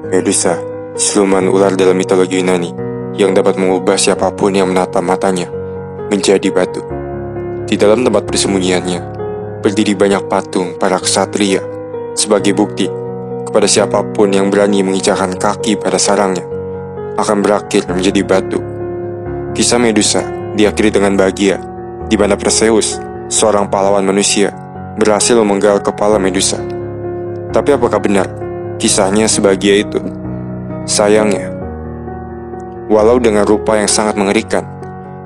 Medusa, siluman ular dalam mitologi Yunani yang dapat mengubah siapapun yang menatap matanya menjadi batu. Di dalam tempat persembunyiannya, berdiri banyak patung para ksatria sebagai bukti kepada siapapun yang berani menginjakkan kaki pada sarangnya akan berakhir menjadi batu. Kisah Medusa diakhiri dengan bahagia, di mana Perseus, seorang pahlawan manusia, berhasil memenggal kepala Medusa. Tapi apakah benar kisahnya sebahagia itu? Sayangnya, walau dengan rupa yang sangat mengerikan,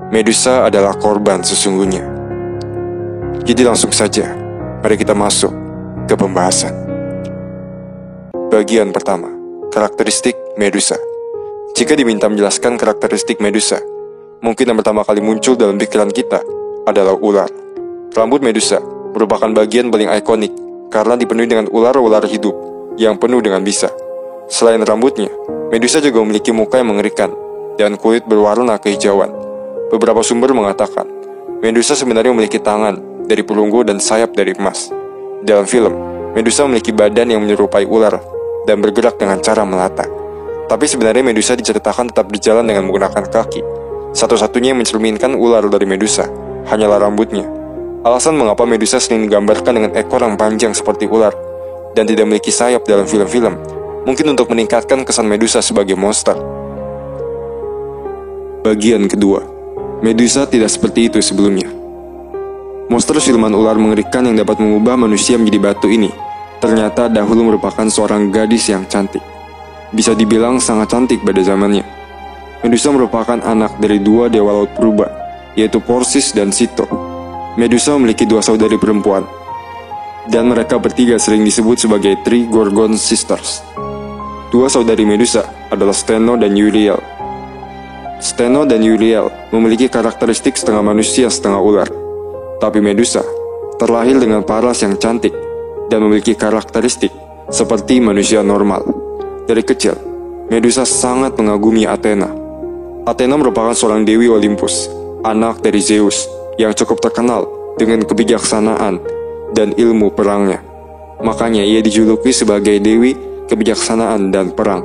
Medusa adalah korban sesungguhnya. Jadi langsung saja, mari kita masuk ke pembahasan. Bagian pertama, karakteristik Medusa. Jika diminta menjelaskan karakteristik Medusa, mungkin yang pertama kali muncul dalam pikiran kita adalah ular. Rambut Medusa merupakan bagian paling ikonik karena dipenuhi dengan ular-ular hidup yang penuh dengan bisa. Selain rambutnya, Medusa juga memiliki muka yang mengerikan dan kulit berwarna kehijauan. Beberapa sumber mengatakan, Medusa sebenarnya memiliki tangan dari perunggu dan sayap dari emas. Dalam film, Medusa memiliki badan yang menyerupai ular dan bergerak dengan cara melata. Tapi sebenarnya Medusa diceritakan tetap berjalan dengan menggunakan kaki. Satu-satunya yang mencerminkan ular dari Medusa hanyalah rambutnya. Alasan mengapa Medusa sering digambarkan dengan ekor yang panjang seperti ular dan tidak memiliki sayap dalam film-film, mungkin untuk meningkatkan kesan Medusa sebagai monster. Bagian kedua, Medusa tidak seperti itu sebelumnya. Monster siluman ular mengerikan yang dapat mengubah manusia menjadi batu ini ternyata dahulu merupakan seorang gadis yang cantik. Bisa dibilang sangat cantik pada zamannya. Medusa merupakan anak dari dua dewa laut purba, yaitu Phorcys dan Sito. Medusa memiliki dua saudari perempuan, dan mereka bertiga sering disebut sebagai Three Gorgon Sisters. Dua saudari Medusa adalah Steno dan Euryale. Steno dan Euryale memiliki karakteristik setengah manusia setengah ular. Tapi Medusa terlahir dengan paras yang cantik dan memiliki karakteristik seperti manusia normal. Dari kecil, Medusa sangat mengagumi Athena. Athena merupakan seorang dewi Olympus, anak dari Zeus yang cukup terkenal dengan kebijaksanaan dan ilmu perangnya. Makanya ia dijuluki sebagai dewi kebijaksanaan dan perang.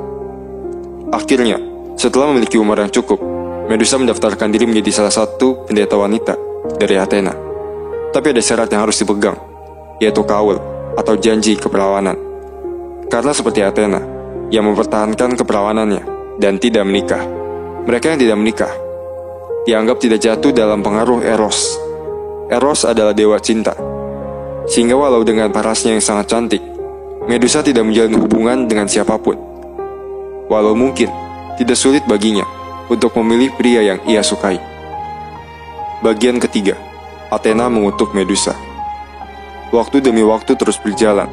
Akhirnya, setelah memiliki umur yang cukup, Medusa mendaftarkan diri menjadi salah satu pendeta wanita dari Athena. Tapi ada syarat yang harus dipegang, yaitu kaul atau janji keperawanan. Karena seperti Athena yang mempertahankan keperawanannya dan tidak menikah, mereka yang tidak menikah dianggap tidak jatuh dalam pengaruh Eros. Eros adalah dewa cinta. Sehingga walau dengan parasnya yang sangat cantik, Medusa tidak menjalin hubungan dengan siapapun. Walau mungkin tidak sulit baginya untuk memilih pria yang ia sukai. Bagian ketiga, Athena mengutuk Medusa. Waktu demi waktu terus berjalan.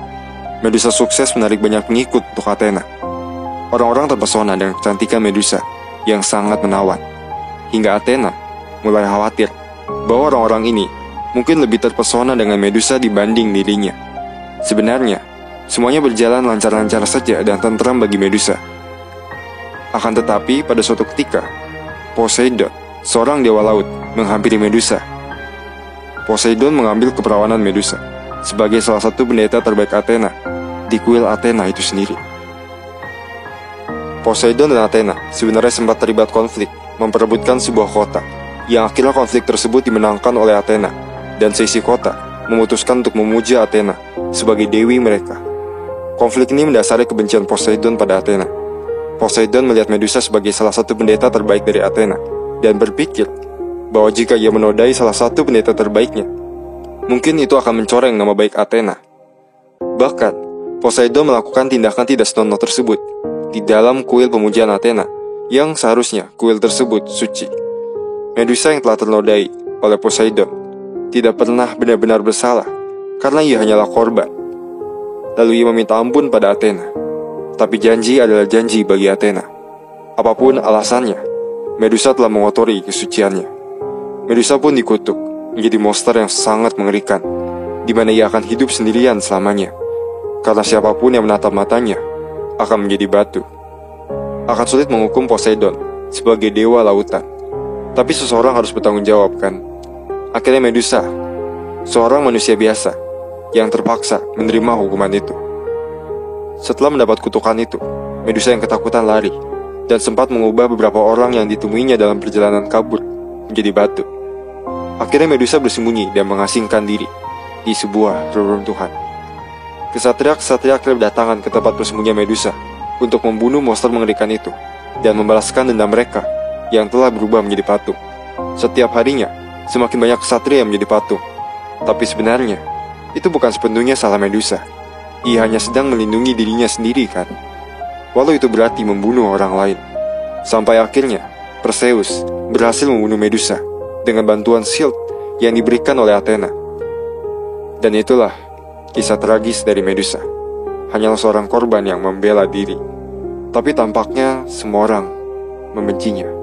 Medusa sukses menarik banyak pengikut untuk Athena. Orang-orang terpesona dengan kecantikan Medusa yang sangat menawan. Hingga Athena mulai khawatir bahwa orang-orang ini mungkin lebih terpesona dengan Medusa dibanding dirinya. Sebenarnya, semuanya berjalan lancar-lancar saja dan tentram bagi Medusa. Akan tetapi, pada suatu ketika, Poseidon, seorang dewa laut, menghampiri Medusa. Poseidon mengambil keperawanan Medusa sebagai salah satu pendeta terbaik Athena di kuil Athena itu sendiri. Poseidon dan Athena sebenarnya sempat terlibat konflik memperebutkan sebuah kota, yang akhirnya konflik tersebut dimenangkan oleh Athena, dan seisi kota memutuskan untuk memuja Athena sebagai dewi mereka. Konflik ini mendasari kebencian Poseidon pada Athena. Poseidon melihat Medusa sebagai salah satu pendeta terbaik dari Athena, dan berpikir bahwa jika ia menodai salah satu pendeta terbaiknya, mungkin itu akan mencoreng nama baik Athena. Bahkan, Poseidon melakukan tindakan tidak senonoh tersebut di dalam kuil pemujaan Athena, yang seharusnya kuil tersebut suci. Medusa yang telah ternodai oleh Poseidon tidak pernah benar-benar bersalah karena ia hanyalah korban. Lalu ia meminta ampun pada Athena. Tapi janji adalah janji bagi Athena. Apapun alasannya, Medusa telah mengotori kesuciannya. Medusa pun dikutuk menjadi monster yang sangat mengerikan, di mana ia akan hidup sendirian selamanya. Karena siapapun yang menatap matanya akan menjadi batu. Akan sulit menghukum Poseidon sebagai dewa lautan. Tapi seseorang harus bertanggung jawab, kan? Akhirnya Medusa, seorang manusia biasa, yang terpaksa menerima hukuman itu. Setelah mendapat kutukan itu, Medusa yang ketakutan lari dan sempat mengubah beberapa orang yang ditemuinya dalam perjalanan kabur menjadi batu. Akhirnya Medusa bersembunyi dan mengasingkan diri di sebuah reruntuhan. Kesatria-kesatria akhirnya berdatangan ke tempat persembunyian Medusa untuk membunuh monster mengerikan itu dan membalaskan dendam mereka yang telah berubah menjadi patung. Setiap harinya, semakin banyak kesatria yang menjadi patung. Tapi sebenarnya, itu bukan sepenuhnya salah Medusa. Ia hanya sedang melindungi dirinya sendiri kan. Walau itu berarti membunuh orang lain. Sampai akhirnya, Perseus berhasil membunuh Medusa dengan bantuan shield yang diberikan oleh Athena. Dan itulah kisah tragis dari Medusa. Hanyalah seorang korban yang membela diri. Tapi tampaknya semua orang membencinya.